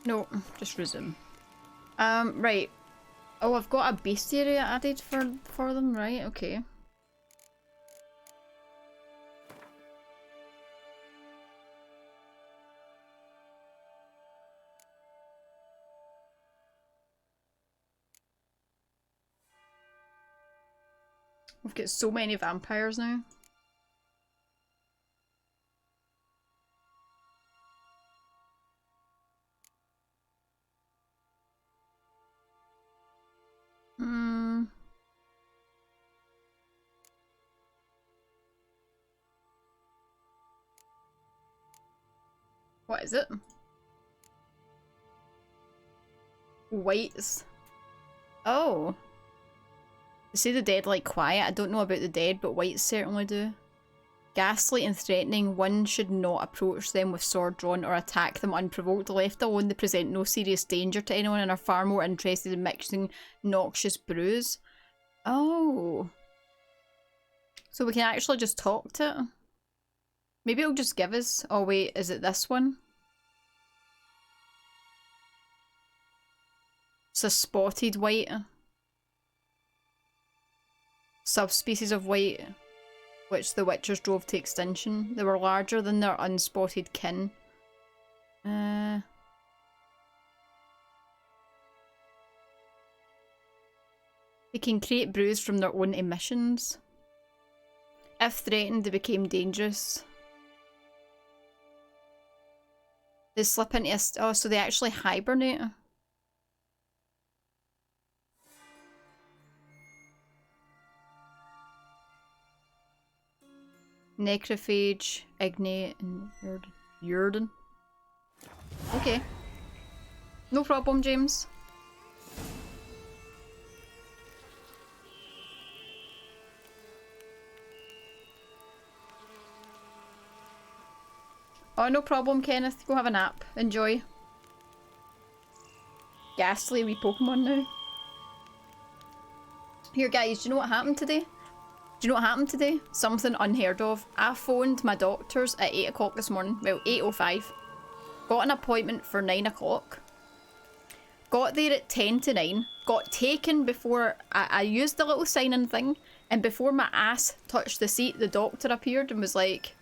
No, just resume. Right. Oh, I've got a bestiary added for them, right? Okay. We've got so many vampires now. What is it? Whites. Oh. They say the dead like quiet. I don't know about the dead, but whites certainly do. Ghastly and threatening, one should not approach them with sword drawn or attack them unprovoked. Left alone, they present no serious danger to anyone and are far more interested in mixing noxious brews. Oh. So we can actually just talk to it? Maybe it'll just give us... Oh wait, is it this one? It's a spotted white. Subspecies of white, which the Witchers drove to extinction. They were larger than their unspotted kin. They can create brews from their own emissions. If threatened, they became dangerous. They slip into a... Oh, so they actually hibernate. Necrophage, Ignite, and Urden. Okay. No problem, James. Oh, no problem, Kenneth. Go have a nap. Enjoy. Ghastly wee Pokemon now. Here, guys, do you know what happened today? Do you know what happened today? Something unheard of. I phoned my doctors at 8 o'clock this morning. Well, 8:05. Got an appointment for 9 o'clock. Got there at 10 to 9. Got taken before I used the little sign-in thing. And before my ass touched the seat, the doctor appeared and was like,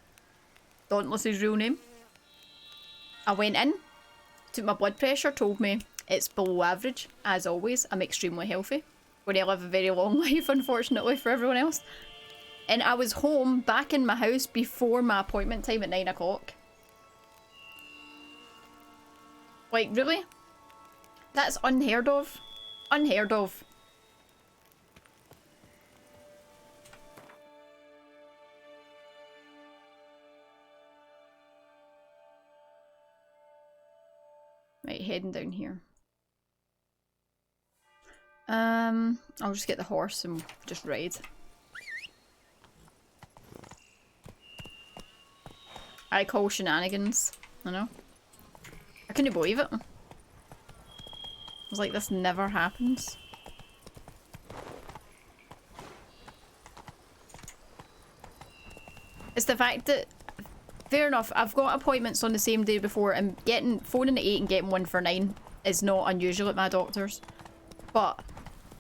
Dauntless's real name. I went in, took my blood pressure, told me it's below average. As always, I'm extremely healthy. Going to live a very long life, unfortunately, for everyone else. And I was home, back in my house, before my appointment time at 9 o'clock. Like, really? That's unheard of. Unheard of. Right, heading down here. I'll just get the horse and just ride. I call shenanigans. I know. I couldn't believe it. I was like, this never happens. It's the fact that, fair enough, I've got appointments on the same day before, and phoning at 8 and getting one for 9 is not unusual at my doctor's. But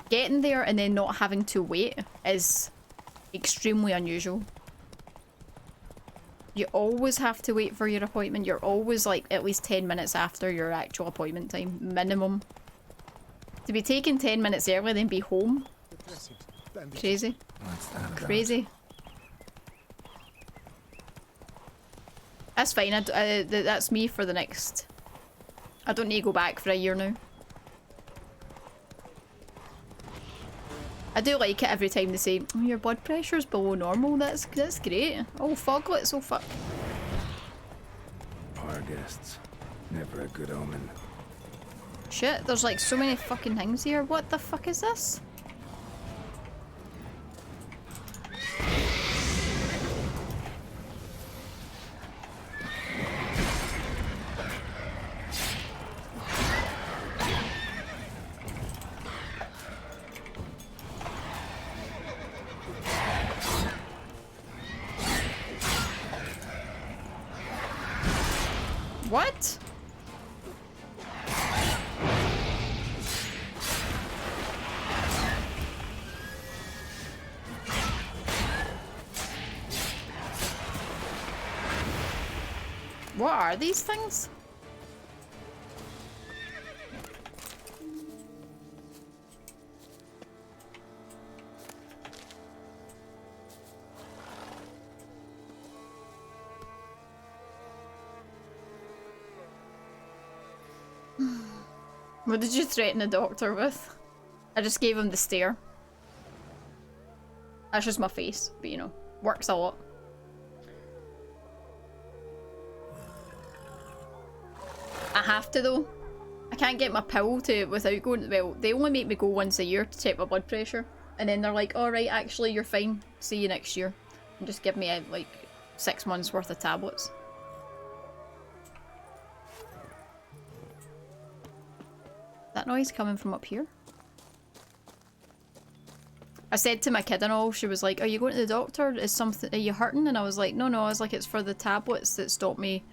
getting there and then not having to wait is extremely unusual. You always have to wait for your appointment. You're always like at least 10 minutes after your actual appointment time, minimum. To be taken 10 minutes early then be home. Crazy. Crazy. That's fine. That's me for the next... I don't need to go back for a year now. I do like it every time they say, oh, your blood pressure's below normal. That's great. Oh, foglets, oh fuck. Our guests. Never a good omen. Shit, there's like so many fucking things here. What the fuck is this? What? What are these things? What did you threaten the doctor with? I just gave him the stare. That's just my face, but you know, works a lot. I have to though. I can't get my pill to without going. Well, they only make me go once a year to check my blood pressure, and then they're like, "All right, actually, you're fine. See you next year," and just give me like 6 months worth of tablets. That noise coming from up here? I said to my kid and all, she was like, "Are you going to the doctor? Are you hurting?" And I was like, no, I was like, it's for the tablets that stop me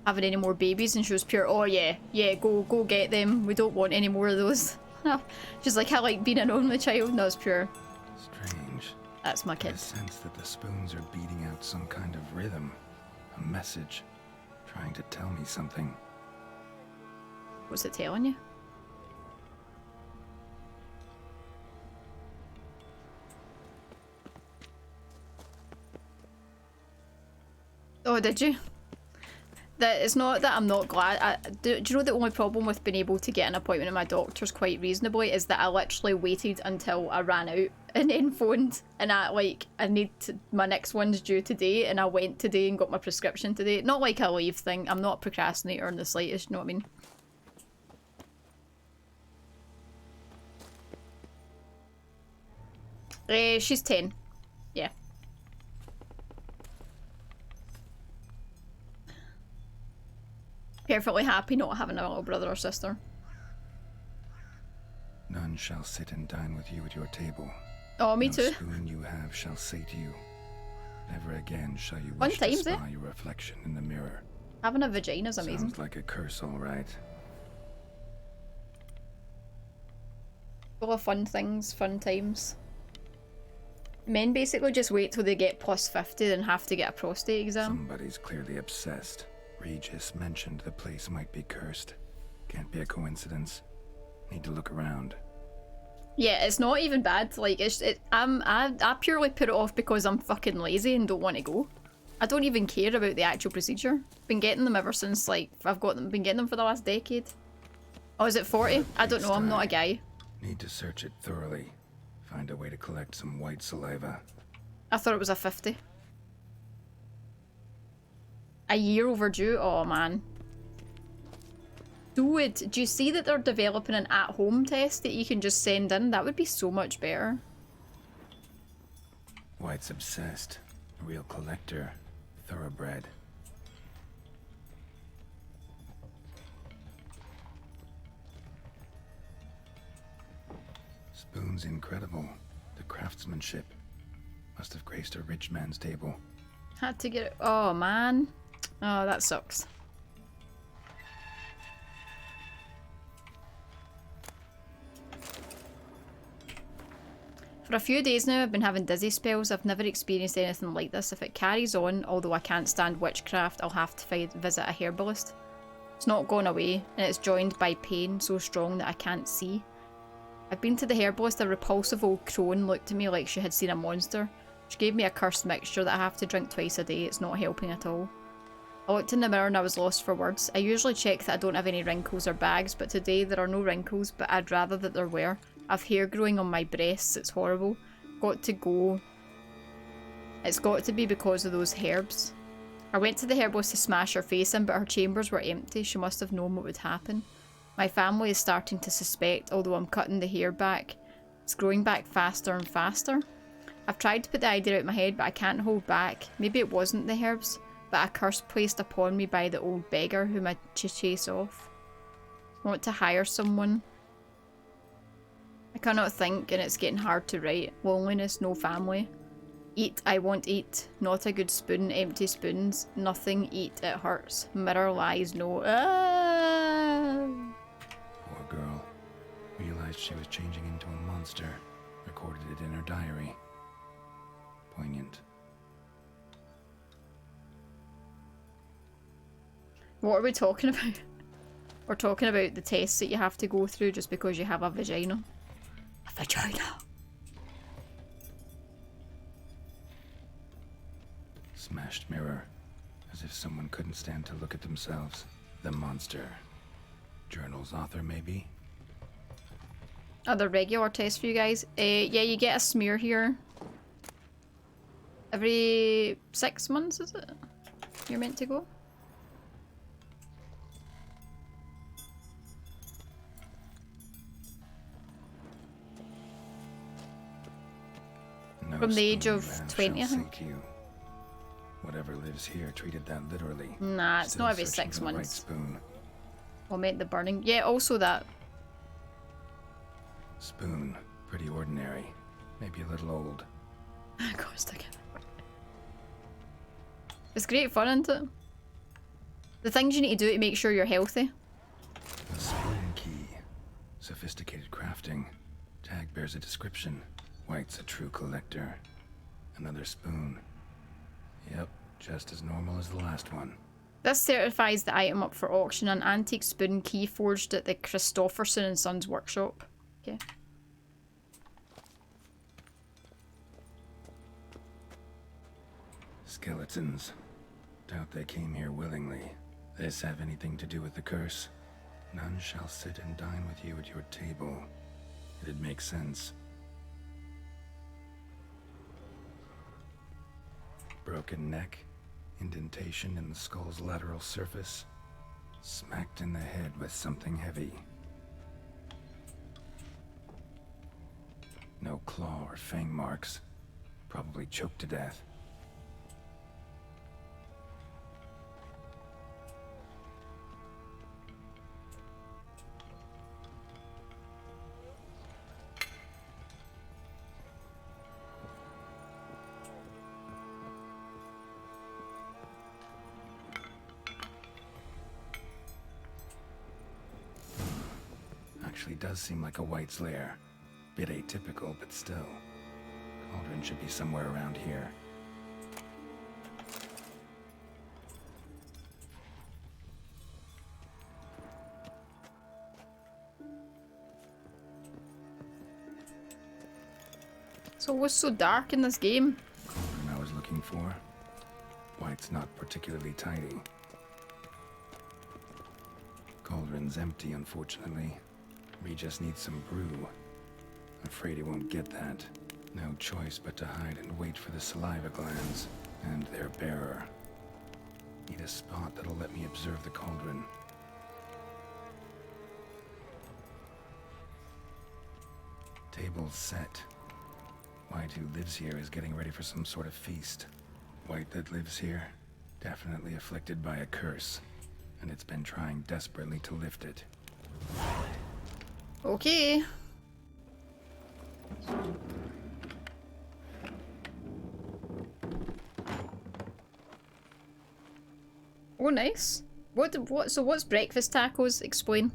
having any more babies. And she was pure, "Oh yeah, go get them. We don't want any more of those." She's like, "I like being an only child." And I was pure. Strange. That's my kid. I sense that the spoons are beating out some kind of rhythm. A message. Trying to tell me something. What's it telling you? Oh, did you? That it's not that I'm not glad. Do you know the only problem with being able to get an appointment at my doctor's quite reasonably is that I literally waited until I ran out and then phoned, and my next one's due today, and I went today and got my prescription today. Not like a leave thing. I'm not a procrastinator in the slightest. You know what I mean? She's 10. Yeah. Perfectly happy not having a little brother or sister. None shall sit and dine with you at your table. Oh, me no too. Spoon you have shall say to you, never again shall you Fun wish times, to spy your reflection in the mirror. Having a vagina's amazing. Sounds like a curse, all right. Full of fun things, fun times. Men basically just wait till they get plus 50 and have to get a prostate exam. Somebody's clearly obsessed. Regis mentioned the place might be cursed. Can't be a coincidence. Need to look around. Yeah, it's not even bad. Like, I purely put it off because I'm fucking lazy and don't want to go. I don't even care about the actual procedure. Been getting them ever since, like, been getting them for the last decade. Oh, is it 40? I don't know, I'm not a guy. Need to search it thoroughly. Find a way to collect some white saliva. I thought it was a 50. A year overdue? Oh, man. Dude, do you see that they're developing an at-home test that you can just send in? That would be so much better. White's obsessed. A real collector. Thoroughbred. Spoon's incredible. The craftsmanship. Must have graced a rich man's table. Had to get it. Oh, man. Oh, that sucks. For a few days now, I've been having dizzy spells. I've never experienced anything like this. If it carries on, although I can't stand witchcraft, I'll have to visit a herbalist. It's not gone away, and it's joined by pain so strong that I can't see. I've been to the herbalist. A repulsive old crone looked at me like she had seen a monster. She gave me a cursed mixture that I have to drink twice a day. It's not helping at all. I looked in the mirror and I was lost for words. I usually check that I don't have any wrinkles or bags, but today there are no wrinkles, but I'd rather that there were. I've hair growing on my breasts. It's horrible. Got to go. It's got to be because of those herbs. I went to the herbalist to smash her face in, but her chambers were empty. She must have known what would happen. My family is starting to suspect, although I'm cutting the hair back. It's growing back faster and faster. I've tried to put the idea out of my head, but I can't hold back. Maybe it wasn't the herbs, but a curse placed upon me by the old beggar whom I chase off. I want to hire someone. I cannot think, and it's getting hard to write. Loneliness, no family. Eat, I won't eat. Not a good spoon, empty spoons. Nothing, eat, it hurts. Mirror lies, no. Poor girl. Realized she was changing into a monster. Recorded it in her diary. Poignant. What are we talking about? We're talking about the tests that you have to go through just because you have a vagina. A vagina! Smashed mirror. As if someone couldn't stand to look at themselves. The monster. Journal's author, maybe? Other regular tests for you guys. Yeah, you get a smear here. Every 6 months, is it? You're meant to go? No From the age spoon of man 20, I shall think. sate you. Whatever lives here treated that literally. Nah, it's Still not every searching 6 for the right months. spoon. Or meant the burning. Yeah, also that. Spoon. Pretty ordinary. Maybe a little old. God, stick it. It's great fun, isn't it? The things you need to do to make sure you're healthy. The spoon key. Sophisticated crafting. Tag bears a description. White's a true collector. Another spoon. Yep, just as normal as the last one. This certifies the item up for auction, an antique spoon key forged at the Christofferson and Sons workshop. Okay. Skeletons. Doubt they came here willingly. This have anything to do with the curse? None shall sit and dine with you at your table. It'd make sense. Broken neck, indentation in the skull's lateral surface, smacked in the head with something heavy. No claw or fang marks, probably choked to death. Actually does seem like a White's lair. Bit atypical, but still. Cauldron should be somewhere around here. It's always so dark in this game. Cauldron I was looking for. White's not particularly tidy. Cauldron's empty, unfortunately. We just need some brew. Afraid he won't get that. No choice but to hide and wait for the saliva glands and their bearer. Need a spot that'll let me observe the cauldron. Table's set. White, who lives here, is getting ready for some sort of feast. White that lives here, definitely afflicted by a curse, and it's been trying desperately to lift it. Okay. Oh, nice. So what's breakfast tacos? Explain.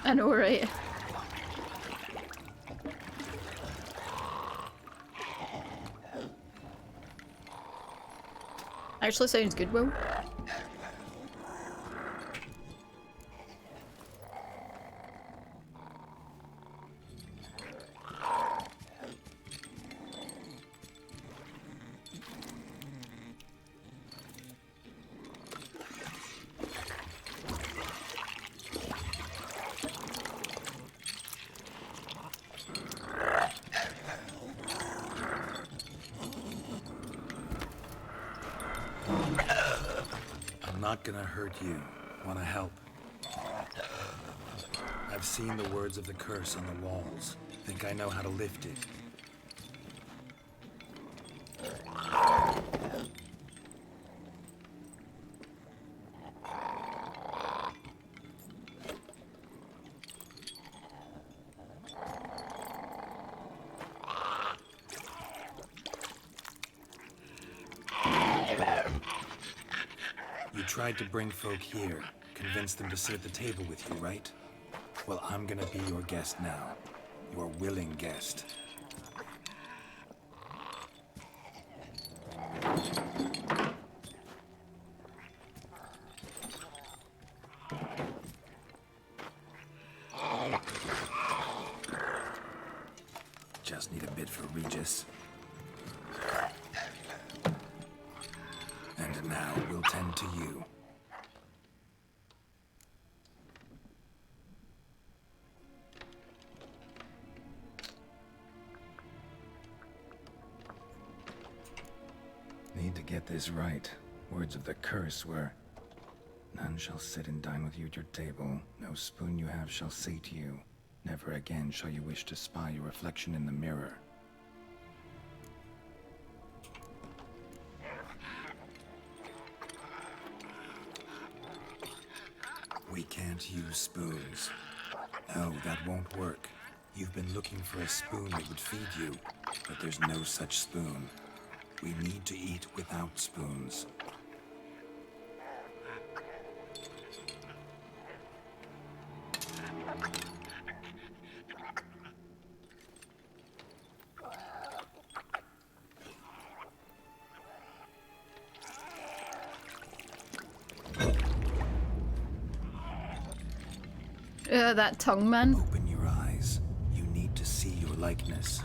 I know, right? Actually sounds good, Will. Not gonna hurt you. Wanna help? I've seen the words of the curse on the walls. Think I know how to lift it. You tried to bring folk here, convince them to sit at the table with you, right? Well, I'm gonna be your guest now. Your willing guest. Just need a bit for Regis. And now we'll tend to you. Need to get this right. Words of the curse were, none shall sit and dine with you at your table. No spoon you have shall sate you. Never again shall you wish to spy your reflection in the mirror. We can't use spoons. No, that won't work. You've been looking for a spoon that would feed you, but there's no such spoon. We need to eat without spoons. That tongue, man. Open your eyes. You need to see your likeness.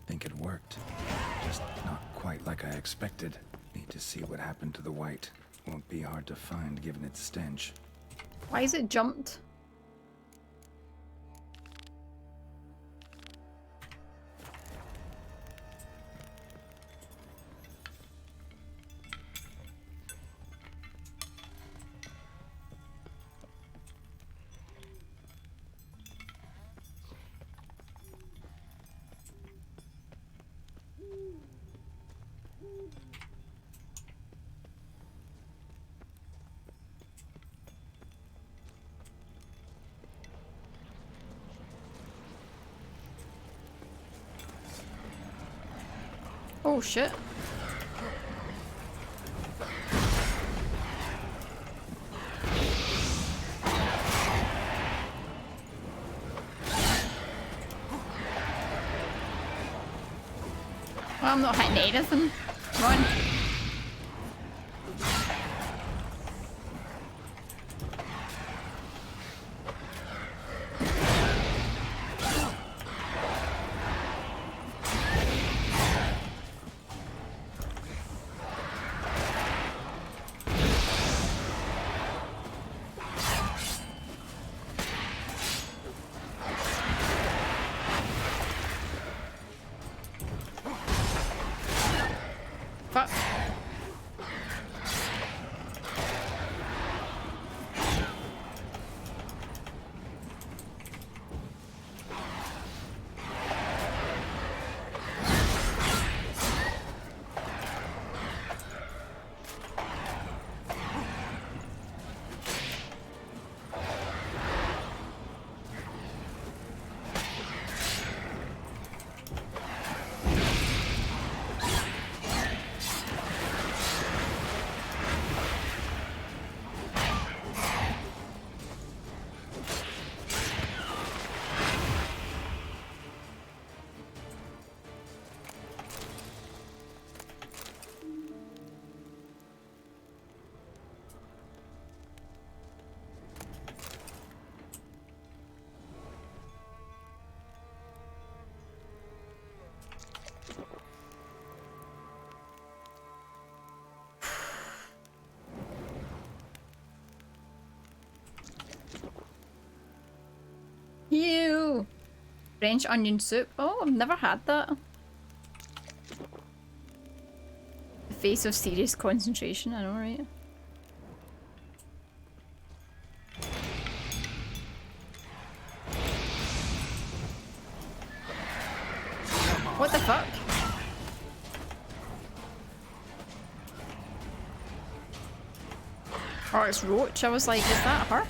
Think it worked. Just not quite like I expected. Need to see what happened to the white. Won't be hard to find given its stench. Why is it jumped? Oh shit. Well, I'm not hitting anything. Run. Fuck. Ew. French onion soup. Oh, I've never had that. The face of serious concentration, I know, right? What the fuck? Oh, it's Roach. I was like, is that her?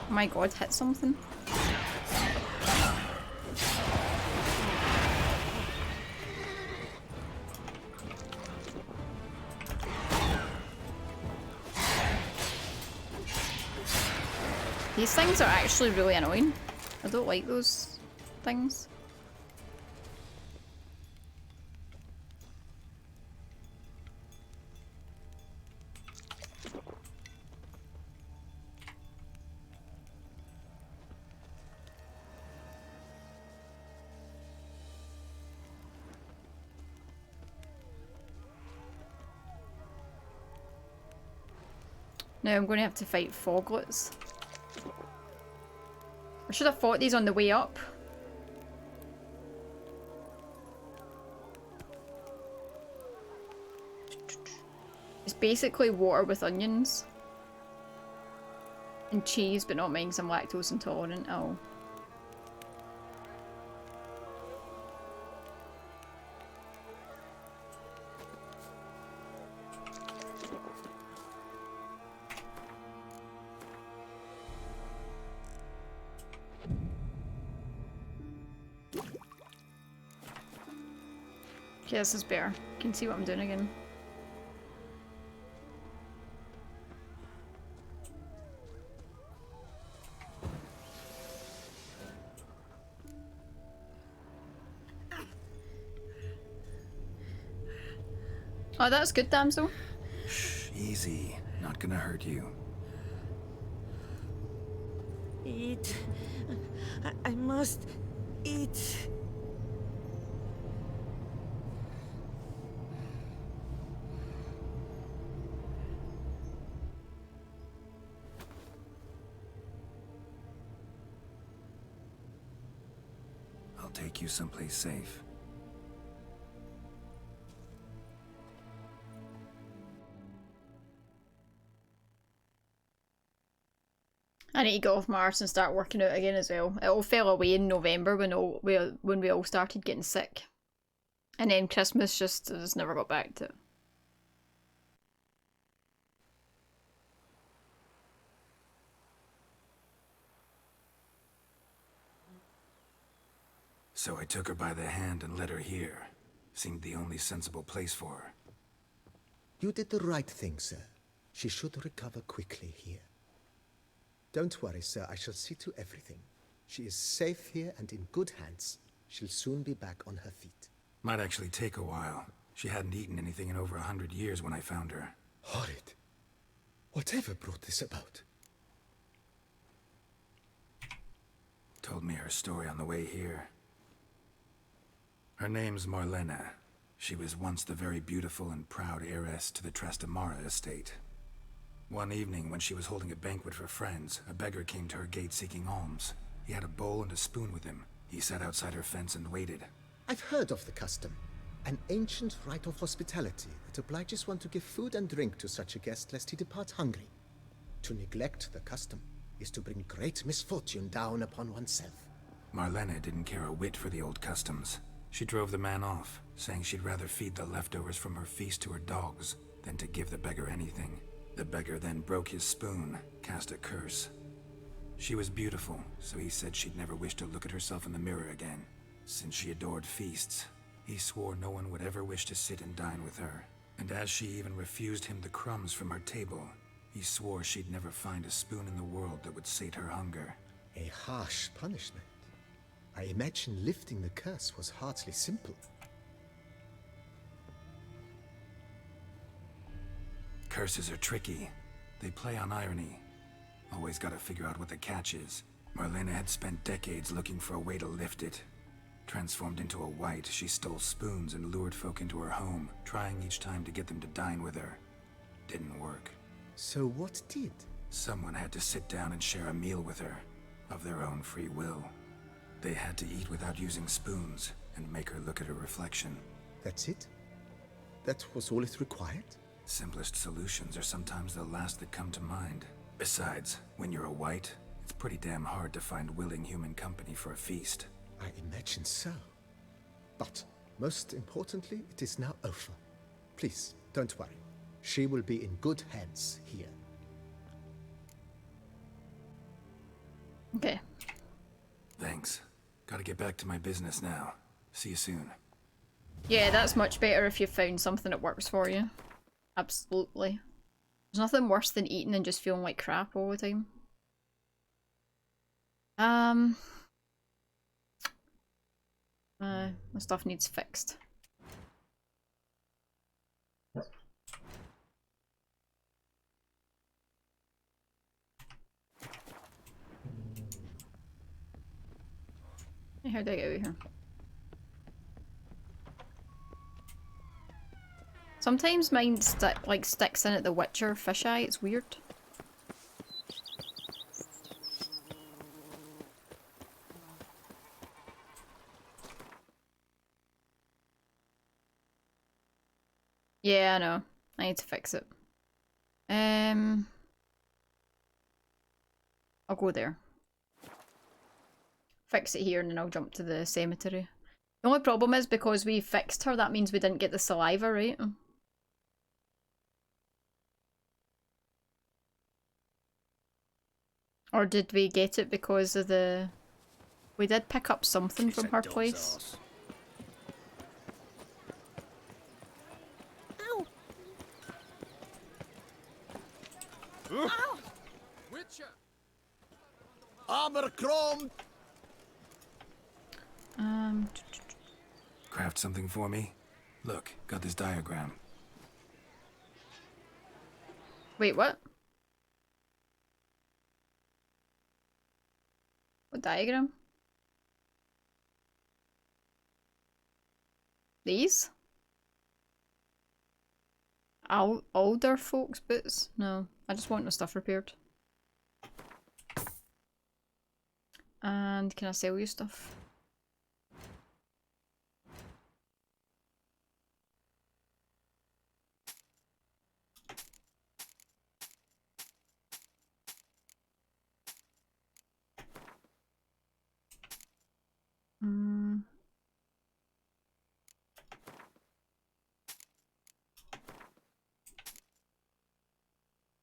Oh my god, hit something. These things are actually really annoying. I don't like those things. Now I'm going to have to fight foglets. I should have fought these on the way up. It's basically water with onions. And cheese, but not mine because I'm lactose intolerant. Oh. Okay, this is better. You can see what I'm doing again. Oh, that's good, damsel. Shh, easy. Not gonna hurt you. Eat. I must eat. I'll take you someplace safe. I need to get off my arse and start working out again as well. It all fell away in November when we all started getting sick. And then Christmas I just never got back to it. So I took her by the hand and led her here. Seemed the only sensible place for her. You did the right thing, sir. She should recover quickly here. Don't worry, sir. I shall see to everything. She is safe here and in good hands. She'll soon be back on her feet. Might actually take a while. She hadn't eaten anything in over 100 years when I found her. Horrid. Whatever brought this about? Told me her story on the way here. Her name's Marlena. She was once the very beautiful and proud heiress to the Trastamara estate. One evening, when she was holding a banquet for friends, a beggar came to her gate seeking alms. He had a bowl and a spoon with him. He sat outside her fence and waited. I've heard of the custom. An ancient rite of hospitality that obliges one to give food and drink to such a guest lest he depart hungry. To neglect the custom is to bring great misfortune down upon oneself. Marlena didn't care a whit for the old customs. She drove the man off, saying she'd rather feed the leftovers from her feast to her dogs than to give the beggar anything. The beggar then broke his spoon, cast a curse. She was beautiful, so he said she'd never wish to look at herself in the mirror again. Since she adored feasts, he swore no one would ever wish to sit and dine with her. And as she even refused him the crumbs from her table, he swore she'd never find a spoon in the world that would sate her hunger. A harsh punishment. I imagine lifting the curse was hardly simple. Curses are tricky. They play on irony. Always gotta figure out what the catch is. Marlena had spent decades looking for a way to lift it. Transformed into a wight, she stole spoons and lured folk into her home, trying each time to get them to dine with her. Didn't work. So what did? Someone had to sit down and share a meal with her, of their own free will. They had to eat without using spoons, and make her look at her reflection. That's it? That was all it required? Simplest solutions are sometimes the last that come to mind. Besides, when you're a white, it's pretty damn hard to find willing human company for a feast. I imagine so. But, most importantly, it is now over. Please, don't worry. She will be in good hands here. Okay. Thanks. Gotta get back to my business now. See you soon. Yeah, that's much better if you've found something that works for you. Absolutely. There's nothing worse than eating and just feeling like crap all the time. My stuff needs fixed. How do I get out of here? Sometimes mine sticks in at the Witcher fisheye, it's weird. Yeah, I know. I need to fix it. I'll go there. Fix it here and then I'll jump to the cemetery. The only problem is because we fixed her, that means we didn't get the saliva, right? Or did we get it because of the... We did pick up something from her place. Ow! Ow! Witcher! Armor chrome! Craft something for me? Look, got this diagram. Wait, what? What diagram? These? Older folks' boots? No, I just want the stuff repaired. And can I sell you stuff?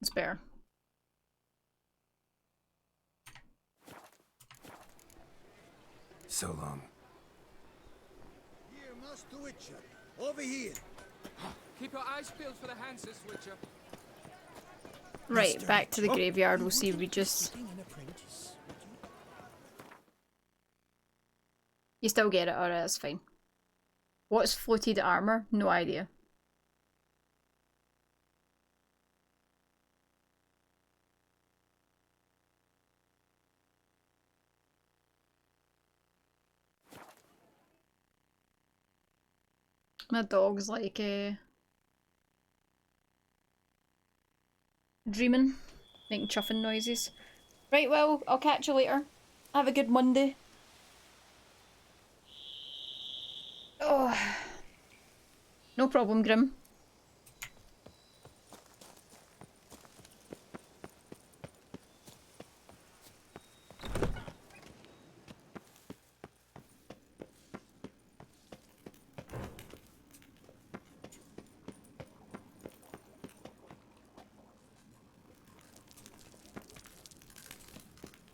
It's better. So long. Here, Master Witcher. Over here. Keep your eyes peeled for the Hanses, Witcher. Right, back to the graveyard. We'll see Regis. You still get it? Alright, that's fine. What's floated armor? No idea. My dog's like dreaming, making chuffing noises. Right, well, I'll catch you later. Have a good Monday. Oh, no problem, Grim.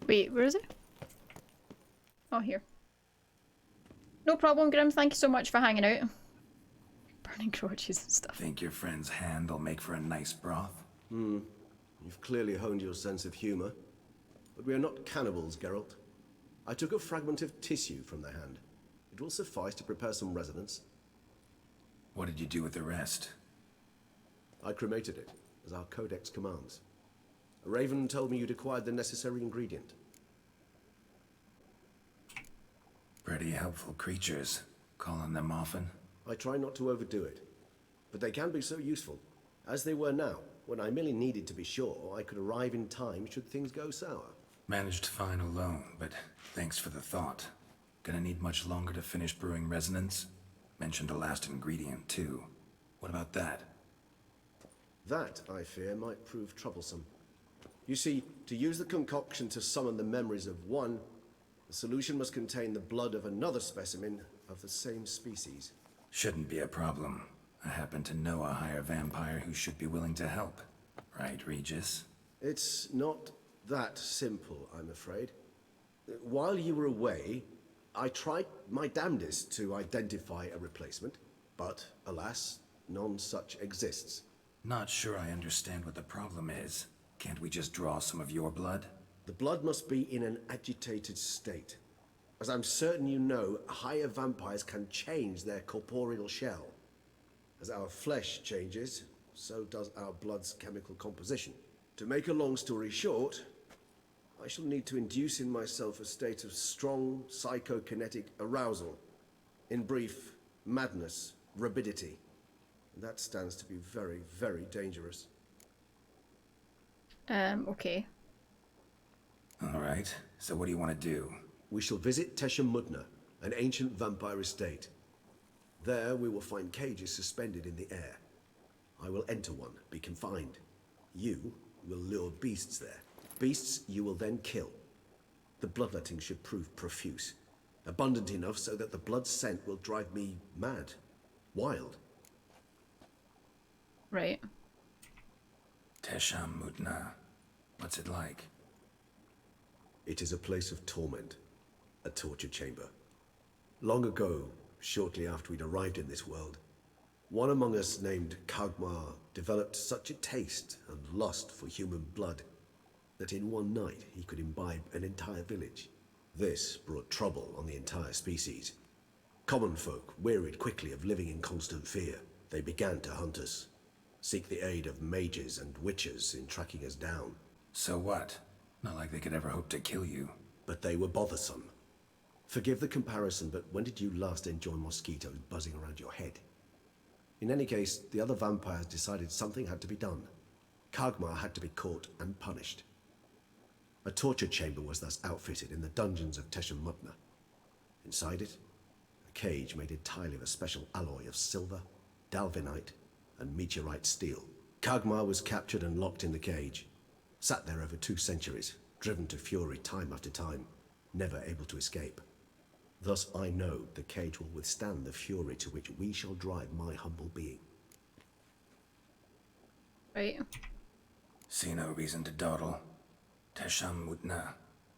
Wait, where is it? Oh, here. No problem, Grim. Thank you so much for hanging out. Burning crotches and stuff. Think your friend's hand will make for a nice broth? You've clearly honed your sense of humor. But we are not cannibals, Geralt. I took a fragment of tissue from the hand. It will suffice to prepare some resonance. What did you do with the rest? I cremated it, as our codex commands. A raven told me you'd acquired the necessary ingredient. Pretty helpful creatures. Call on them often? I try not to overdo it. But they can be so useful, as they were now, when I merely needed to be sure I could arrive in time should things go sour. Managed fine alone, but thanks for the thought. Gonna need much longer to finish brewing resonance? Mentioned the last ingredient, too. What about that? That, I fear, might prove troublesome. You see, to use the concoction to summon the memories of one, the solution must contain the blood of another specimen of the same species. Shouldn't be a problem. I happen to know a higher vampire who should be willing to help. Right, Regis? It's not that simple, I'm afraid. While you were away, I tried my damnedest to identify a replacement, but alas, none such exists. Not sure I understand what the problem is. Can't we just draw some of your blood? The blood must be in an agitated state. As I'm certain you know, higher vampires can change their corporeal shell. As our flesh changes, so does our blood's chemical composition. To make a long story short, I shall need to induce in myself a state of strong psychokinetic arousal. In brief, madness, rabidity. And that stands to be very, very dangerous. Okay. Alright, so what do you want to do? We shall visit Teshem Mudna, an ancient vampire estate. There we will find cages suspended in the air. I will enter one, be confined. You will lure beasts there. Beasts you will then kill. The bloodletting should prove profuse. Abundant enough so that the blood scent will drive me mad. Wild. Right. Tesham Mutna. What's it like? It is a place of torment. A torture chamber. Long ago, shortly after we'd arrived in this world, one among us named Kagmar developed such a taste and lust for human blood that in one night he could imbibe an entire village. This brought trouble on the entire species. Common folk wearied quickly of living in constant fear. They began to hunt us, seek the aid of mages and witches in tracking us down. So what? Not like they could ever hope to kill you. But they were bothersome. Forgive the comparison, but when did you last enjoy mosquitoes buzzing around your head? In any case, the other vampires decided something had to be done. Kagmar had to be caught and punished. A torture chamber was thus outfitted in the dungeons of Teshem Mutna. Inside it, a cage made entirely of a special alloy of silver, dalvinite, and meteorite steel. Kagmar was captured and locked in the cage. Sat there over 2 centuries, driven to fury time after time, never able to escape. Thus I know the cage will withstand the fury to which we shall drive my humble being. Right. See no reason to dawdle. Tesham Mutna.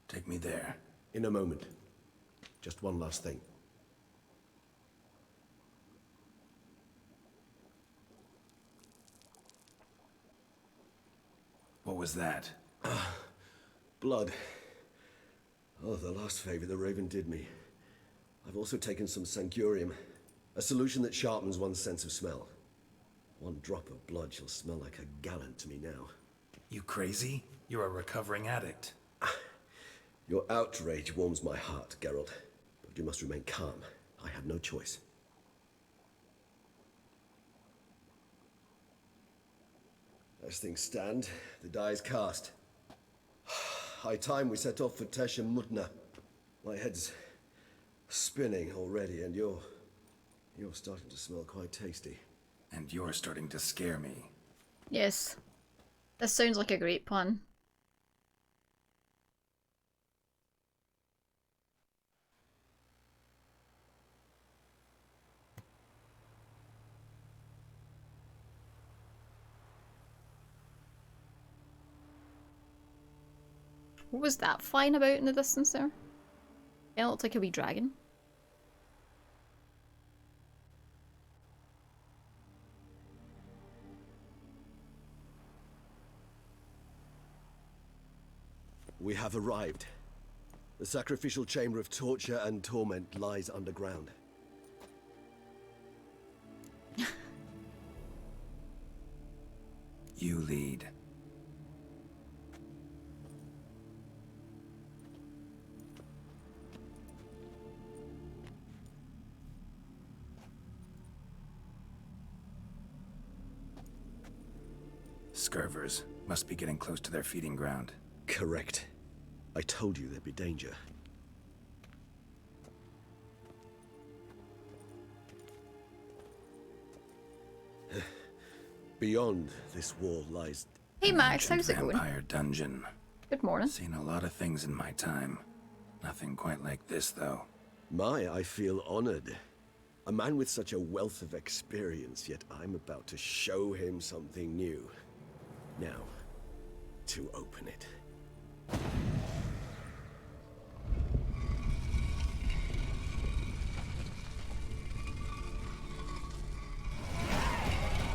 Take me there. In a moment. Just one last thing. What was that? Blood. Oh, the last favor the Raven did me. I've also taken some Sangurium, a solution that sharpens one's sense of smell. One drop of blood shall smell like a gallon to me now. You crazy? You're a recovering addict. Your outrage warms my heart, Geralt. But you must remain calm. I have no choice. As things stand, the die is cast. High time we set off for Teshem Mutna. My head's spinning already, and you're starting to smell quite tasty. And you're starting to scare me. Yes. This sounds like a great plan. What was that flying about in the distance there? It looked like a wee dragon. We have arrived. The sacrificial chamber of torture and torment lies underground. You lead. Scurvers must be getting close to their feeding ground. Correct. I told you there'd be danger. Beyond this wall lies... Hey Max, Ancient how's it going? vampire dungeon. Good morning. Seen a lot of things in my time. Nothing quite like this, though. I feel honored. A man with such a wealth of experience, yet I'm about to show him something new. Now, to open it.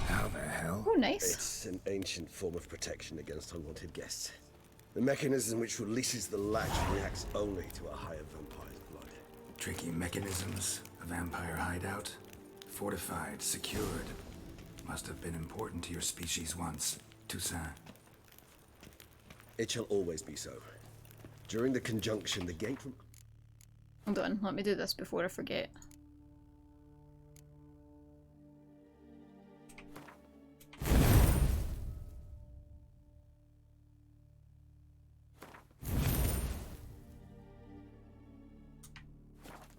How the hell? Oh, nice. It's an ancient form of protection against unwanted guests. The mechanism which releases the latch reacts only to a higher vampire's blood. Tricky mechanisms. A vampire hideout. Fortified, secured. Must have been important to your species once, Toussaint. It shall always be so. During the conjunction, the gate from... Hold on, let me do this before I forget.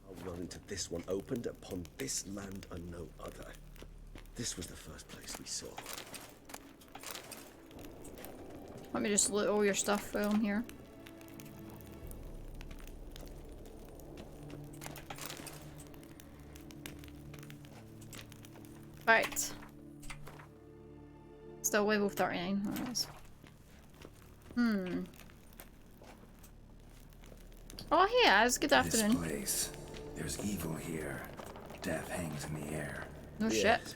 I'll run into this one opened upon this land and no other. This was the first place we saw. Let me just loot all your stuff while I'm here. Right. Still level 39. That is. Oh, hey, Az. Good afternoon. This place. There's evil here. Death hangs in the air. No Yes. shit.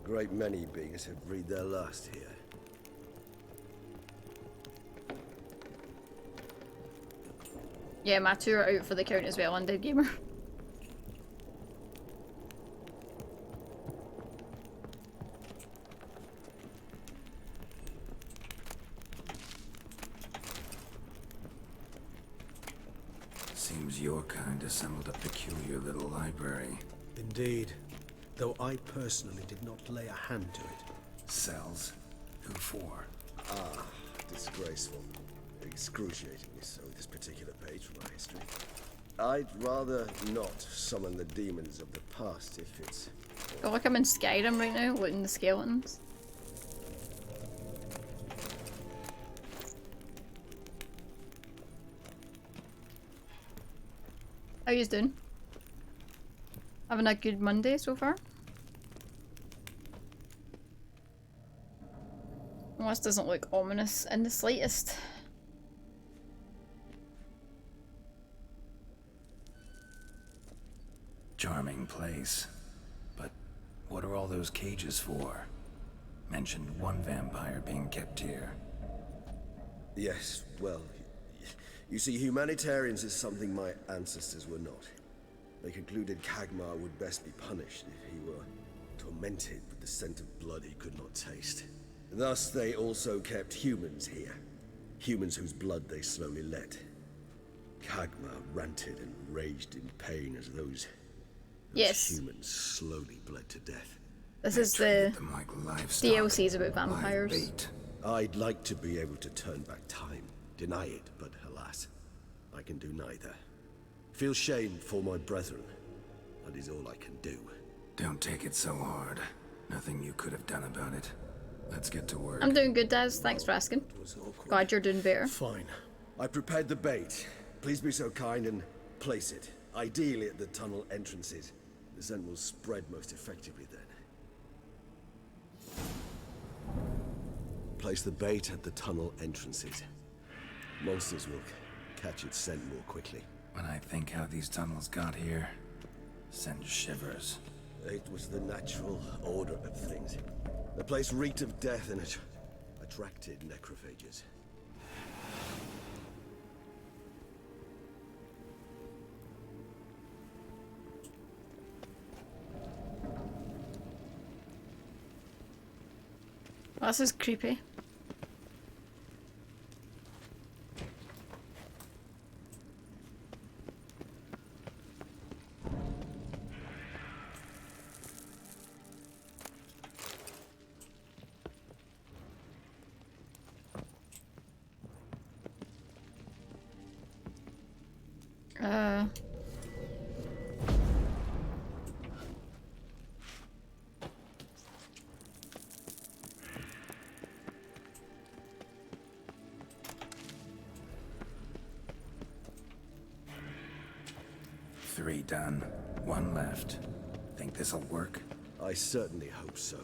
Great many beings have breathed their last here. Yeah, my two are out for the count as well, Undead Gamer. Seems your kind assembled a peculiar little library. Indeed, though I personally did not lay a hand to it. Cells? Who for? Disgraceful. Excruciatingly so, this particular page from our history. I'd rather not summon the demons of the past if it's... Feel like I'm in Skyrim right now, looting the skeletons. How you doing? Having a good Monday so far? Well, this doesn't look ominous in the slightest. Charming place. But what are all those cages for? Mentioned one vampire being kept here. Yes, well, you see, humanitarians is something my ancestors were not. They concluded Kagmar would best be punished if he were tormented with the scent of blood he could not taste. Thus, they also kept humans here. Humans whose blood they slowly let. Kagmar ranted and raged in pain as those Yes. humans slowly bled to death. This is Treated the them like livestock. DLCs about Live vampires. bait. I'd like to be able to turn back time, deny it, but alas, I can do neither. Feel shame for my brethren. That is all I can do. Don't take it so hard. Nothing you could have done about it. Let's get to work. I'm doing good, Daz. Thanks for asking. It was awkward. Glad you're doing better. Fine. I prepared the bait. Please be so kind and place it, ideally at the tunnel entrances. The scent will spread most effectively then. Place the bait at the tunnel entrances. Monsters will catch its scent more quickly. When I think how these tunnels got here, sends shivers. It was the natural order of things. The place reeked of death and it attracted necrophages. Well, this is creepy. 3 done. 1 left. Think this'll work? I certainly hope so.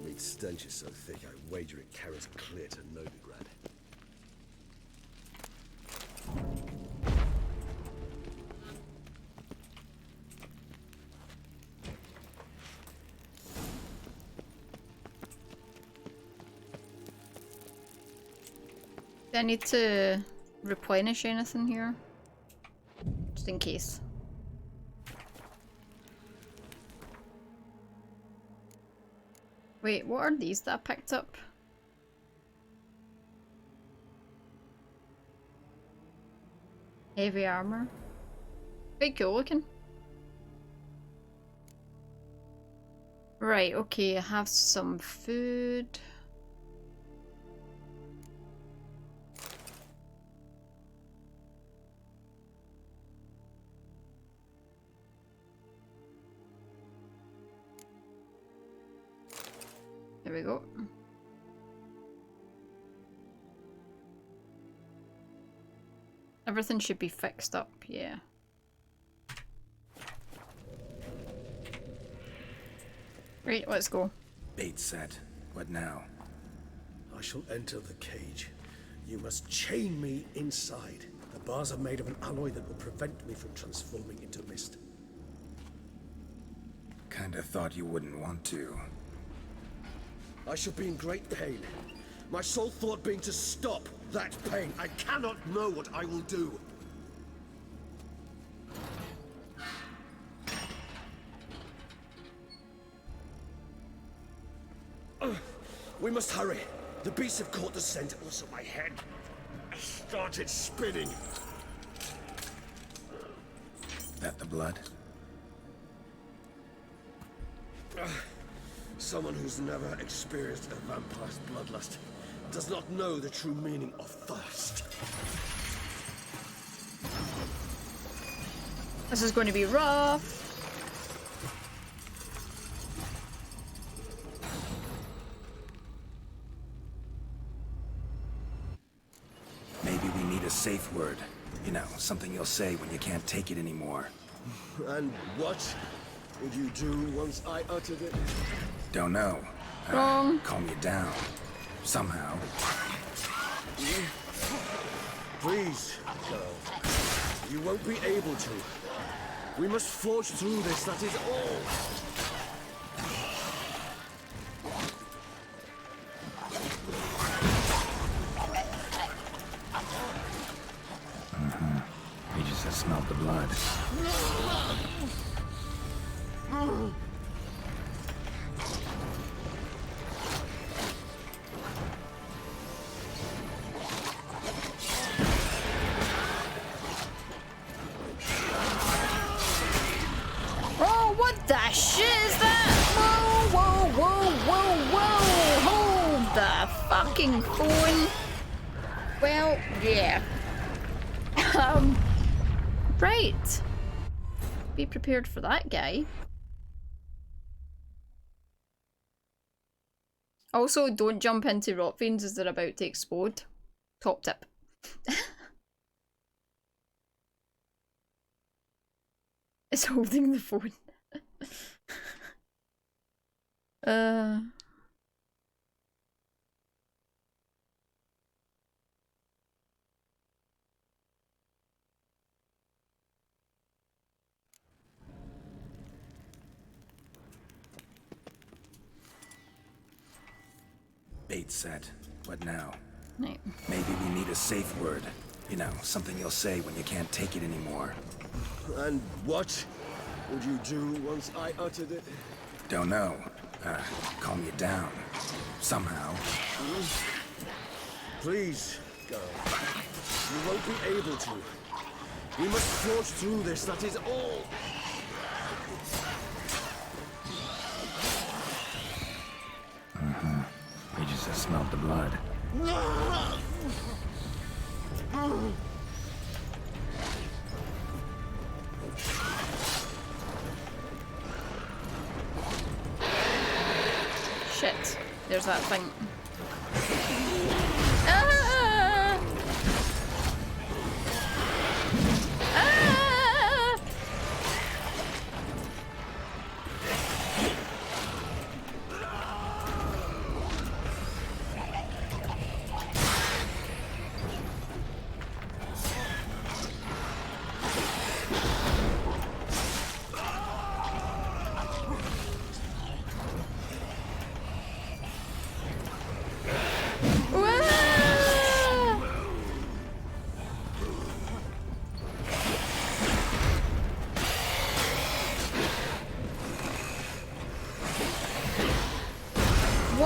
Meat's stench is so thick, I wager it carries clear to Novigrad. Do I need to replenish anything here? Just in case. Wait, what are these that I picked up? Heavy armor. Very cool looking. Right, okay, I have some food. There we go. Everything should be fixed up, yeah. Right, let's go. Bait set. What now? I shall enter the cage. You must chain me inside. The bars are made of an alloy that will prevent me from transforming into mist. Kinda thought you wouldn't want to. I shall be in great pain. My sole thought being to stop that pain. I cannot know what I will do. We must hurry. The beasts have caught the scent. Also, my head started spinning. That the blood? Someone who's never experienced a vampire's bloodlust does not know the true meaning of thirst. This is going to be rough. Maybe we need a safe word. You know, something you'll say when you can't take it anymore. And what would you do once I uttered it? Don't know. Wrong. Calm you down. Somehow. Please, girl. You won't be able to. We must forge through this, that is all. We just have smelled the blood. Oh, what the shit is that? Whoa, whoa, whoa, whoa, whoa! Hold the fucking phone. Well, yeah. Right. Be prepared for that guy. Also, don't jump into rock veins as they're about to explode. Top tip. It's holding the phone. Bait set. What now? Right. Maybe we need a safe word. You know, something you'll say when you can't take it anymore. And what would you do once I uttered it? Don't know. Calm you down. Somehow. Please, girl. You won't be able to. We must forge through this, that is all. We just have smelled the blood. Shit. There's that thing. Ah! Ah!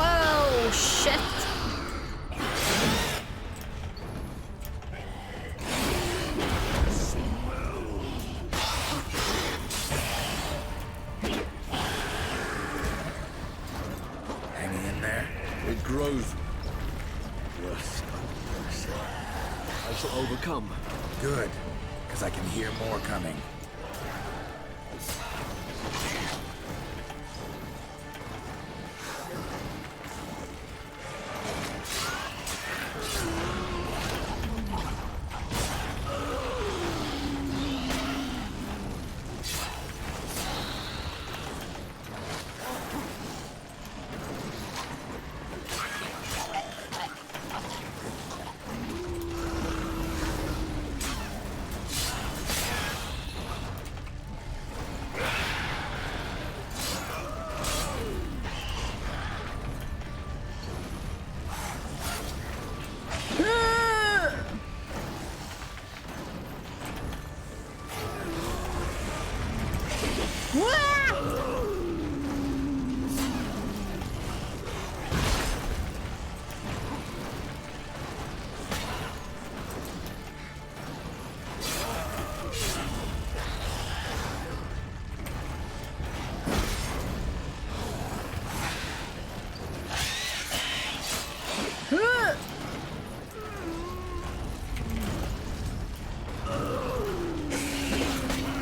Whoa, shit. Hanging in there? It grows. Yes, I shall overcome. Good, because I can hear more coming.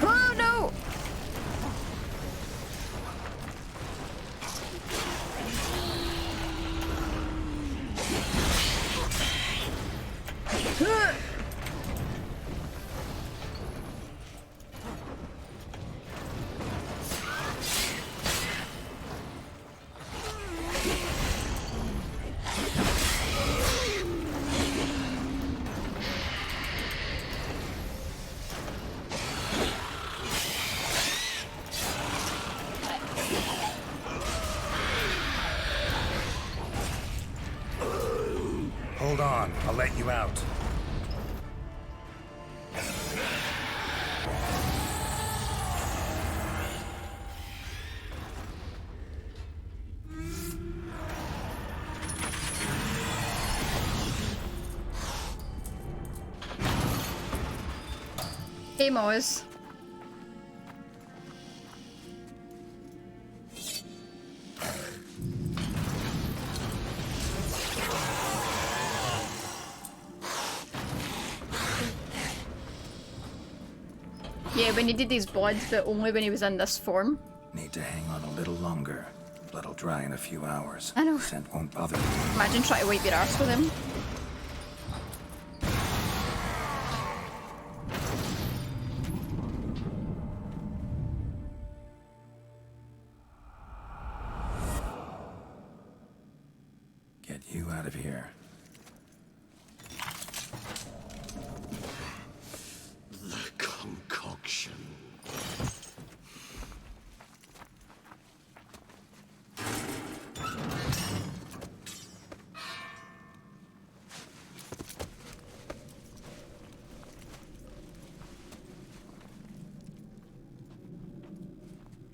Oh no! Hold on, I'll let you out. Hey, Moz. Yeah, we needed his blood, but only when he was in this form. Need to hang on a little longer. Blood'll dry in a few hours. I know. Scent won't bother you. Imagine trying to wipe your arse with him. Get you out of here. The concoction.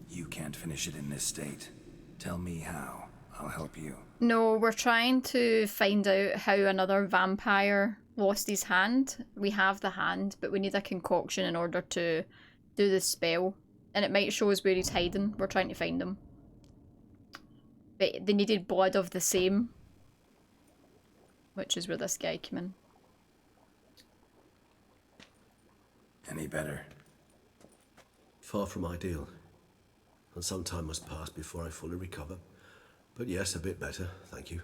You can't finish it in this state. Tell me how. I'll help you. No, we're trying to find out how another vampire lost his hand. We have the hand, but we need a concoction in order to do the spell. And it might show us where he's hiding. We're trying to find him. But they needed blood of the same. Which is where this guy came in. Any better? Far from ideal. And some time must pass before I fully recover. But yes, a bit better, thank you.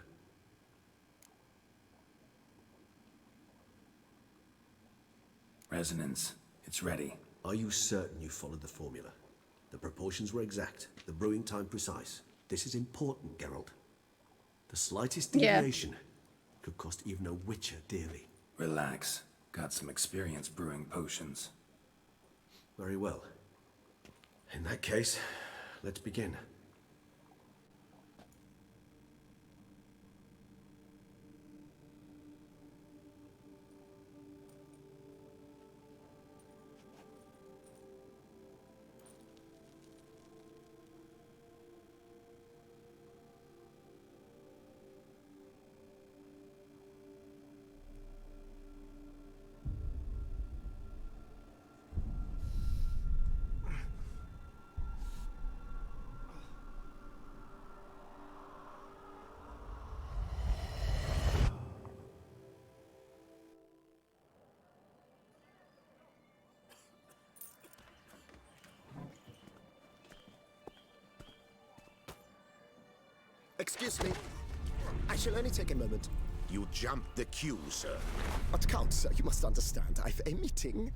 Resonance. It's ready. Are you certain you followed the formula? The proportions were exact, the brewing time precise. This is important, Geralt. The slightest deviation could cost even a witcher dearly. Relax. Got some experience brewing potions. Very well. In that case, let's begin. Excuse me. I shall only take a moment. You jumped the queue, sir. But Count, sir, you must understand. I've a meeting.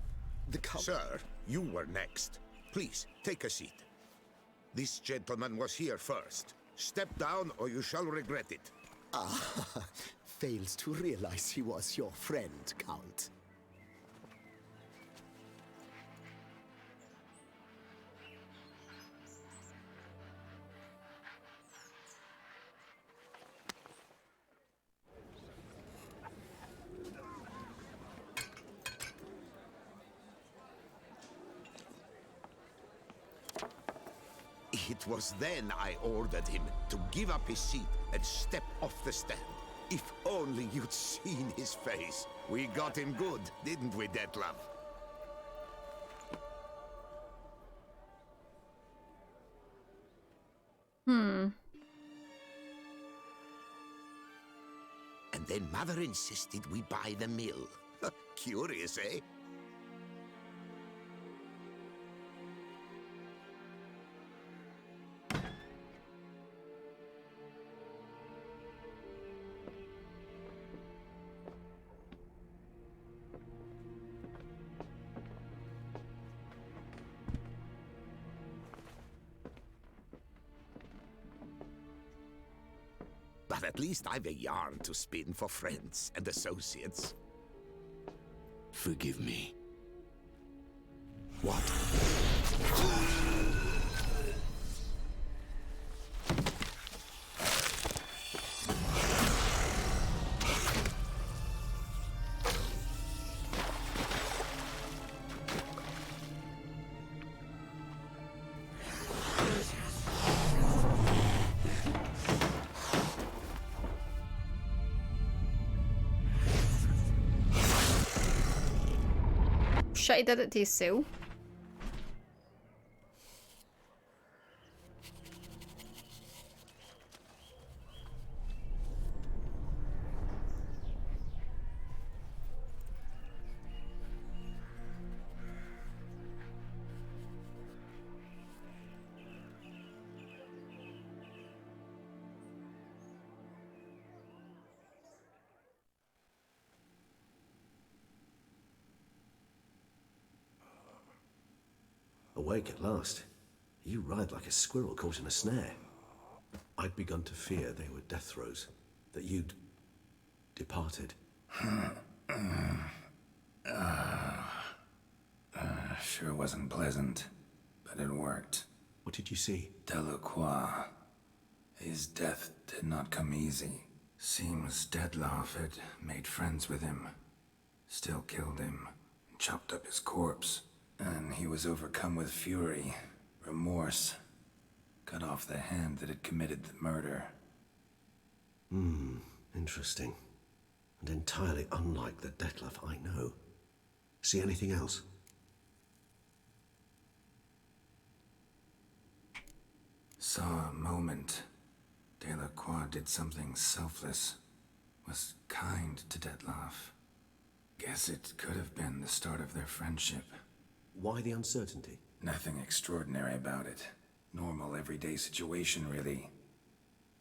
The Count... Sir, you were next. Please, take a seat. This gentleman was here first. Step down or you shall regret it. Ah, fails to realize he was your friend, Count. It was then I ordered him to give up his seat and step off the stand. If only you'd seen his face. We got him good, didn't we, Detlef? And then Mother insisted we buy the mill. Curious, eh? But at least I've a yarn to spin for friends and associates. Forgive me. What? Shit, he did it to himself. Awake at last. You ride like a squirrel caught in a snare. I'd begun to fear they were death throes, that you'd departed. Sure wasn't pleasant, but it worked. What did you see? Delacroix. His death did not come easy. Seems Detlef had made friends with him, still killed him, and chopped up his corpse. And he was overcome with fury, remorse, cut off the hand that had committed the murder. Interesting. And entirely unlike the Detlef I know. See anything else? Saw a moment. Delacroix did something selfless. Was kind to Detlef. Guess it could have been the start of their friendship. Why the uncertainty? Nothing extraordinary about it. Normal, everyday situation, really.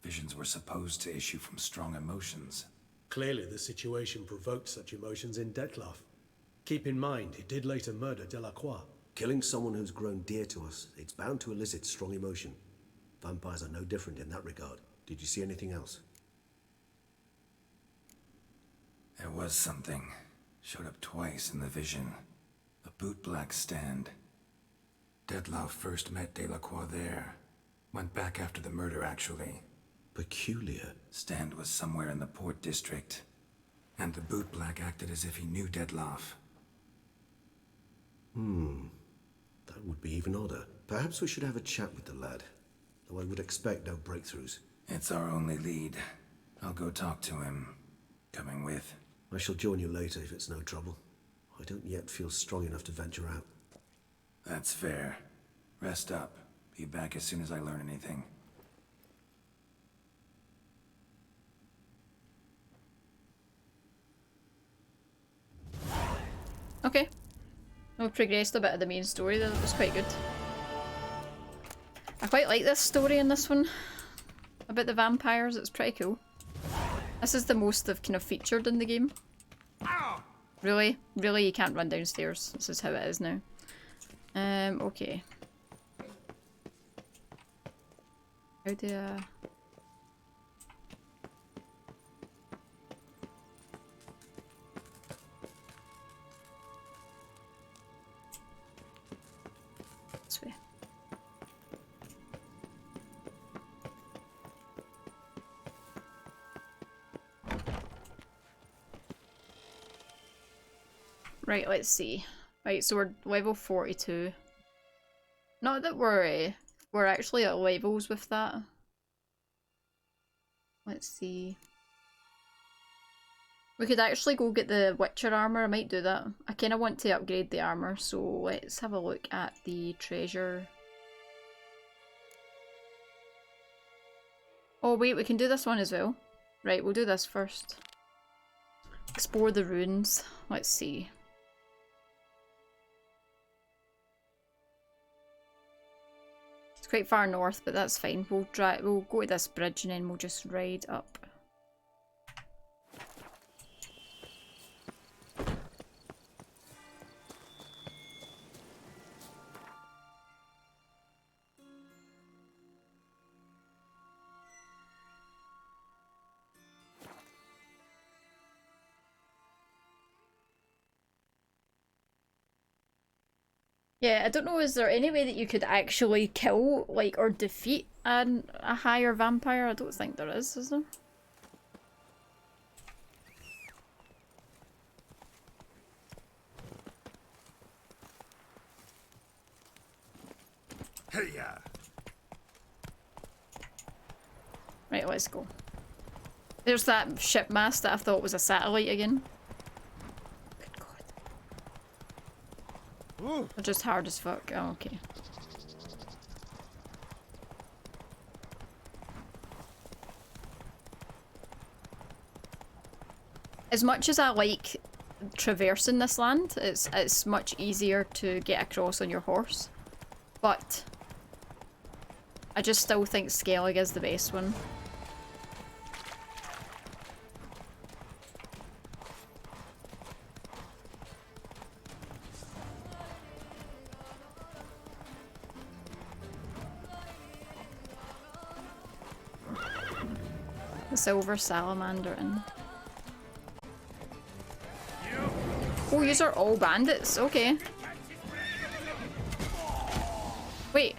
Visions were supposed to issue from strong emotions. Clearly the situation provoked such emotions in Detlef. Keep in mind, he did later murder Delacroix. Killing someone who's grown dear to us, it's bound to elicit strong emotion. Vampires are no different in that regard. Did you see anything else? There was something. Showed up twice in the vision. A bootblack stand. Detlef first met Delacroix there. Went back after the murder, actually. Peculiar. Stand was somewhere in the port district. And the bootblack acted as if he knew Detlef. That would be even odder. Perhaps we should have a chat with the lad. Though I would expect no breakthroughs. It's our only lead. I'll go talk to him. Coming with? I shall join you later if it's no trouble. I don't yet feel strong enough to venture out. That's fair. Rest up. Be back as soon as I learn anything. Okay. We progressed a bit of the main story there, that was quite good. I quite like this story in this one. about the vampires. It's pretty cool. This is the most they've kind of featured in the game. Really? Really, you can't run downstairs. This is how it is now. Okay. How do I... This way. Right, let's see. Right, so we're level 42. Not that we're actually at levels with that. Let's see. We could actually go get the Witcher armor. I might do that. I kind of want to upgrade the armor, so let's have a look at the treasure. Oh wait, we can do this one as well. Right, we'll do this first. Explore the ruins. Let's see. It's quite far north, but that's fine. We'll go to this bridge and then we'll just ride up. Yeah, I don't know, is there any way that you could actually kill, like, or defeat a higher vampire? I don't think there is there? Hey-ya. Right, let's go. There's that ship mast that I thought was a satellite again. Good god. They're just hard as fuck. Oh, okay. As much as I like traversing this land, it's much easier to get across on your horse. But I just still think Skellig is the best one. The silver salamander in. Oh, yous are all bandits. Okay. Wait.